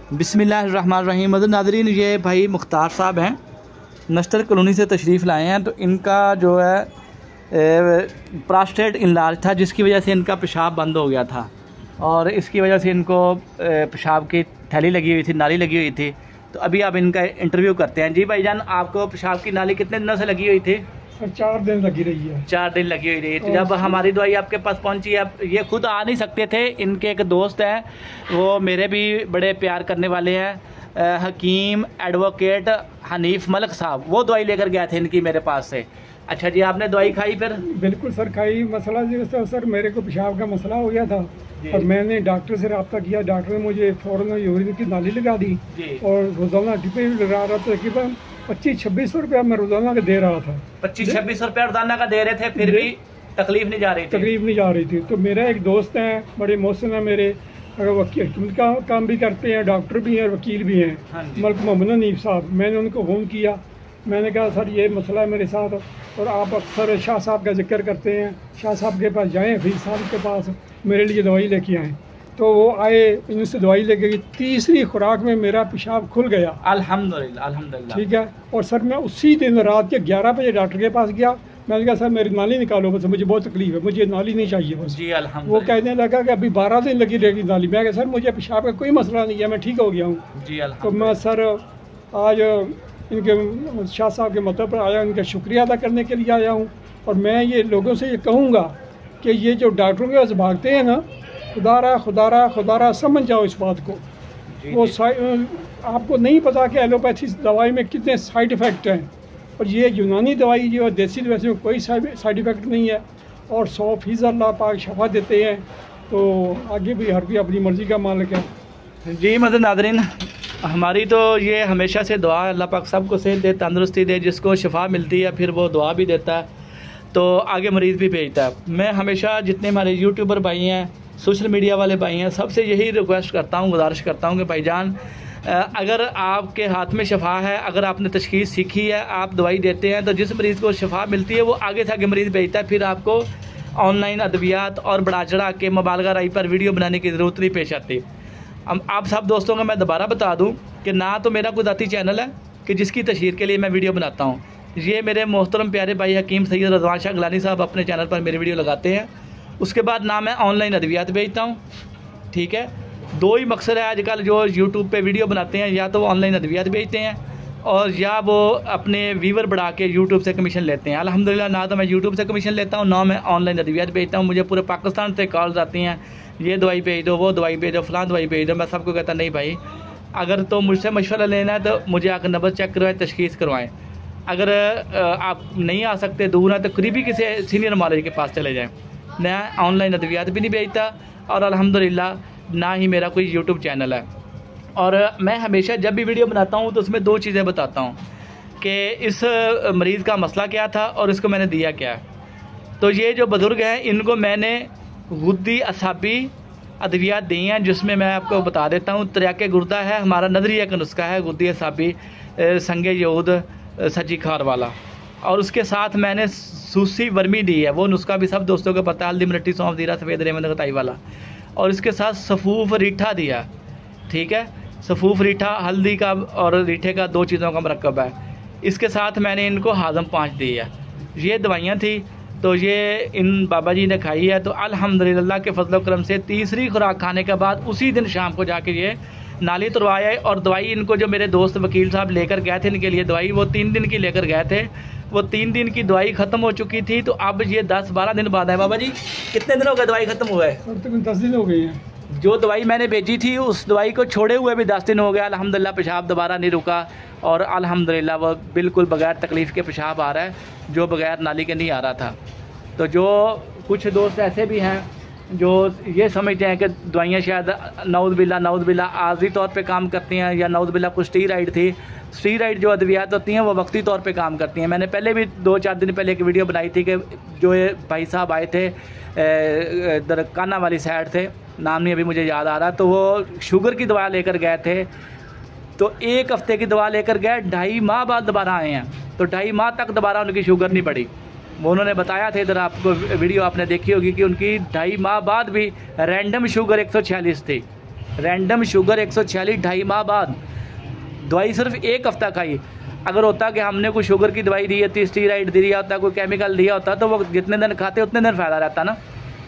बिस्मिल्लाहिर्रहमानिर्रहीम। नाज़रीन, ये भाई मुख्तार साहब हैं, नस्टर कॉलोनी से तशरीफ़ लाए हैं। तो इनका जो है प्रोस्टेट इनलार्ज था, जिसकी वजह से इनका पेशाब बंद हो गया था और इसकी वजह से इनको पेशाब की थैली लगी हुई थी, नाली लगी हुई थी। तो अभी आप इनका इंटरव्यू करते हैं। जी भाईजान, आपको पेशाब की नाली कितने दिनों से लगी हुई थी? सर 4 दिन लगी रही है। 4 दिन लगी हुई रही। तो जब हमारी दवाई आपके पास पहुंची, अब ये खुद आ नहीं सकते थे, इनके एक दोस्त हैं, वो मेरे भी बड़े प्यार करने वाले हैं, हकीम एडवोकेट हनीफ मलिक साहब, वो दवाई लेकर गए थे इनकी मेरे पास से। अच्छा जी, आपने दवाई खाई फिर? बिल्कुल सर, खाई। मसला जो सर मेरे को पेशाब का मसला हो गया था और मैंने डॉक्टर से रब्ता किया। डॉक्टर ने मुझे फ़ौरन यूरिन की नाली लगा दी और रोज़ाना डिपे लगा रहा था। तकरीबन 25-26 रुपया मैं रोज़ाना का दे रहा था। 25-26 रुपया रोज़ाना का दे रहे थे, फिर भी तकलीफ नहीं जा रही थी? तकलीफ नहीं जा रही थी। तो मेरा एक दोस्त है, बड़े मोहसिन है मेरे, वकील का काम भी करते हैं, डॉक्टर भी हैं, वकील भी हैं, मलिक मोहम्मद हनीफ साहब। मैंने उनको फ़ोन किया, मैंने कहा सर ये मसला है मेरे साथ और आप अक्सर शाह साहब का जिक्र करते हैं, शाह साहब के पास जाएं, हफीज़ साहब के पास मेरे लिए दवाई लेके आएँ। तो वो आए, इनसे दवाई लेके गई। तीसरी खुराक में मेरा पेशाब खुल गया, अल्हम्दुलिल्लाह अल्हम्दुलिल्लाह। ठीक है। और सर मैं उसी दिन रात के 11 बजे डॉक्टर के पास गया। मैंने कहा सर मेरी नाली निकालो, बस मुझे बहुत तकलीफ है, मुझे नाली नहीं चाहिए बस। जी अल्हम्दुलिल्लाह। वो कहने लगा कि अभी 12 दिन लगी रहेगी नाली। मैं कहा सर मुझे पेशाब का कोई मसला नहीं है, मैं ठीक हो गया हूँ। जी तो अल्हम्दुलिल्लाह। मैं सर आज इनके शाह साहब के मतलब पर आया, इनका शुक्रिया अदा करने के लिए आया हूँ। और मैं ये लोगों से ये कहूँगा कि ये जो डॉक्टरों के पास भागते हैं ना, खुदारा समझ जाओ इस बात को। वो आपको नहीं पता कि एलोपैथी दवाई में कितने साइड इफ़ेक्ट हैं, और ये यूनानी दवाई जो देसी दवाई में कोई साइड इफ़ेक्ट नहीं है और 100% अल्लाह पाक शफा देते हैं। तो आगे भी हर कोई अपनी मर्ज़ी का मालिक है। जी मतलब नाज़रीन, हमारी तो ये हमेशा से दुआ है, अल्लाह पाक सबको सेहत दे, तंदुरुस्ती दे, जिसको शिफा मिलती है फिर वो दुआ भी देता है, तो आगे मरीज़ भी भेजता है। मैं हमेशा जितने हमारे यूट्यूबर भाई हैं, सोशल मीडिया वाले भाई हैं, सबसे यही रिक्वेस्ट करता हूँ, गुजारिश करता हूँ कि भाईजान, अगर आपके हाथ में शफा है, अगर आपने तशखीस सीखी है, आप दवाई देते हैं, तो जिस मरीज़ को शफा मिलती है वो आगे से आगे मरीज़ भेजता है। फिर आपको ऑनलाइन अद्वियात और बढ़ा चढ़ा के मुबालगा राई पर वीडियो बनाने की ज़रूरत नहीं पेश आती। आप सब दोस्तों को मैं दोबारा बता दूं कि ना तो मेरा कोई ज़ाती चैनल है कि जिसकी तशहीर के लिए मैं वीडियो बनाता हूं। ये मेरे मोहतरम प्यारे भाई हकीम सैयद रज़वान शाह गिलानी साहब अपने चैनल पर मेरी वीडियो लगाते हैं। उसके बाद ना मैं ऑनलाइन अद्वियात भेजता हूँ, ठीक है। दो ही मकसद है आजकल जो यूट्यूब पे वीडियो बनाते हैं, या तो वो ऑनलाइन अद्वियात भेजते हैं और या वो अपने व्यूवर बढ़ा के यूट्यूब से कमीशन लेते हैं। अल्हम्दुलिल्लाह, ना तो मैं यूट्यूब से कमीशन लेता हूँ, ना मैं ऑनलाइन अद्वियात भेजता हूँ। मुझे पूरे पाकिस्तान से कॉल्स आती हैं, ये दवाई भेज दो, वो दवाई भेज दो, फलां दवाई भेज दो। मैं सबको कहता नहीं भाई, अगर तो मुझसे मशवरा लेना है तो मुझे आकर नब्ज़ चेक करवाएं, तशखीस करवाएं। अगर आप नहीं आ सकते, दूर हैं, तो करीबी किसी सीनियर नॉलेज के पास चले जाएँ। मैं ऑनलाइन अद्वियात भी नहीं भेजता और अल्हम्दुलिल्लाह ना ही मेरा कोई यूट्यूब चैनल है। और मैं हमेशा जब भी वीडियो बनाता हूँ तो उसमें 2 चीज़ें बताता हूँ कि इस मरीज़ का मसला क्या था और इसको मैंने दिया क्या है। तो ये जो बुज़ुर्ग हैं, इनको मैंने गुद्दी असाबी अद्वियात दी हैं, जिसमें मैं आपको बता देता हूँ। तरियाके गुर्दा है, हमारा नजरिया का नुस्खा है, गुद्दी असाबी संगे यहूद सजी खार वाला, और उसके साथ मैंने सूसी वर्मी दी है, वो नुस्खा भी सब दोस्तों को पता है, हल्दी मिर्ची सौंफ जीरा सफ़ेद रेमन गताई वाला। और इसके साथ सफ़ूफ रीठा दिया, ठीक है। सफ़ूफ रीठा हल्दी का और रीठे का 2 चीज़ों का मरकब है। इसके साथ मैंने इनको हाज़म 5 दी है। ये दवाइयाँ थी, तो ये इन बाबा जी ने खाई है। तो अल्हम्दुलिल्लाह के फजल करम से तीसरी खुराक खाने के बाद उसी दिन शाम को जाके ये नाली तुरवाया। और दवाई इनको जो मेरे दोस्त वकील साहब लेकर गए थे इनके लिए दवाई, वो 3 दिन की लेकर गए थे, वो 3 दिन की दवाई ख़त्म हो चुकी थी। तो अब ये 10-12 दिन बाद है। बाबा जी कितने दिन हो गए दवाई ख़त्म हुआ है? तकरीबन 10 दिन हो गए हैं। जो दवाई मैंने भेजी थी उस दवाई को छोड़े हुए भी 10 दिन हो गया। अल्हम्दुलिल्लाह पेशाब दोबारा नहीं रुका और अल्हम्दुलिल्लाह वो बिल्कुल बगैर तकलीफ़ के पेशाब आ रहा है, जो बगैर नाली के नहीं आ रहा था। तो जो कुछ दोस्त ऐसे भी हैं जो ये समझते हैं कि दवाइयाँ शायद नऊज़ बिल्ला आर्जी तौर पे काम करती हैं, या नऊज़ बिल्ला कुछ स्टीराइड थी। स्टीराइड जो अद्वियात होती हैं वो वक्ती तौर पे काम करती हैं। मैंने पहले भी 2-4 दिन पहले एक वीडियो बनाई थी कि जो ये भाई साहब आए थे दरकाना वाली साइड से, नाम नहीं अभी मुझे याद आ रहा, तो वो शुगर की दवा लेकर गए थे। तो 1 हफ़्ते की दवा लेकर गए, 2.5 माह बाद दोबारा आए हैं, तो 2.5 माह तक दोबारा उनकी शुगर नहीं बढ़ी। वो उन्होंने बताया था, इधर आपको वीडियो आपने देखी होगी कि उनकी 2.5 माह बाद भी रैंडम शुगर 146 थी। रैंडम शुगर 146 2.5 माह बाद, दवाई सिर्फ 1 हफ्ता खाई। अगर होता कि हमने कोई शुगर की दवाई दी है, स्टीराइड दिया होता, कोई केमिकल दिया होता, तो वो जितने दिन खाते उतने दिन फ़ायदा रहता ना।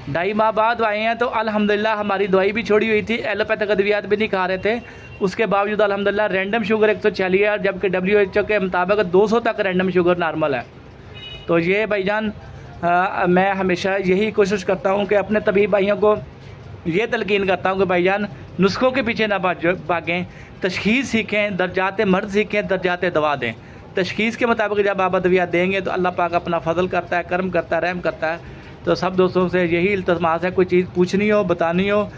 2.5 माह बाद आए हैं तो अल्हम्दुलिल्लाह हमारी दवाई भी छोड़ी हुई थी, एलोपैथिक अद्वियात भी नहीं खा रहे थे, उसके बावजूद अल्हम्दुलिल्लाह रैंडम शुगर 146 है, जबकि WHO के मुताबिक 200 तक रैंडम शुगर नॉर्मल है। तो ये भाईजान मैं हमेशा यही कोशिश करता हूँ कि अपने तबीब भाइयों को ये तलकीन करता हूँ कि भाईजान नुस्खों के पीछे ना भागें, तशखीस सीखें, दर्जात मर्द सीखें, दर्जात दवा दें। तशखीस के मुताबिक जब आप अद्वियात देंगे तो अल्लाह पाक अपना फजल करता है, करम करता है, रहम करता है। तो सब दोस्तों से यही इल्तमास है, कोई चीज़ पूछनी हो, बतानी हो,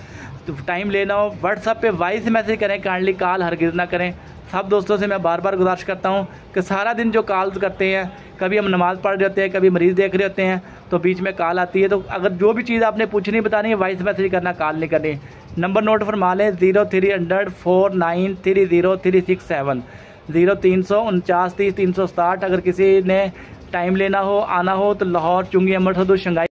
तो टाइम लेना हो, व्हाट्सएप पे वॉइस मैसेज करें, काइंडली कॉल हरगिज़ ना करें। सब दोस्तों से मैं बार बार गुजारिश करता हूँ कि सारा दिन जो कॉल्स करते हैं, कभी हम नमाज़ पढ़ रहे होते हैं, कभी मरीज़ देख रहे होते हैं, तो बीच में कॉल आती है, तो अगर जो भी चीज़ आपने पूछनी बतानी है वॉइस मैसेज करना, कॉल नहीं करनी। नंबर नोट फरमा लें 0300 4930367 0349 30 360। अगर किसी ने टाइम लेना हो, आना हो, तो लाहौर चुंगी अमर सदू शंघाई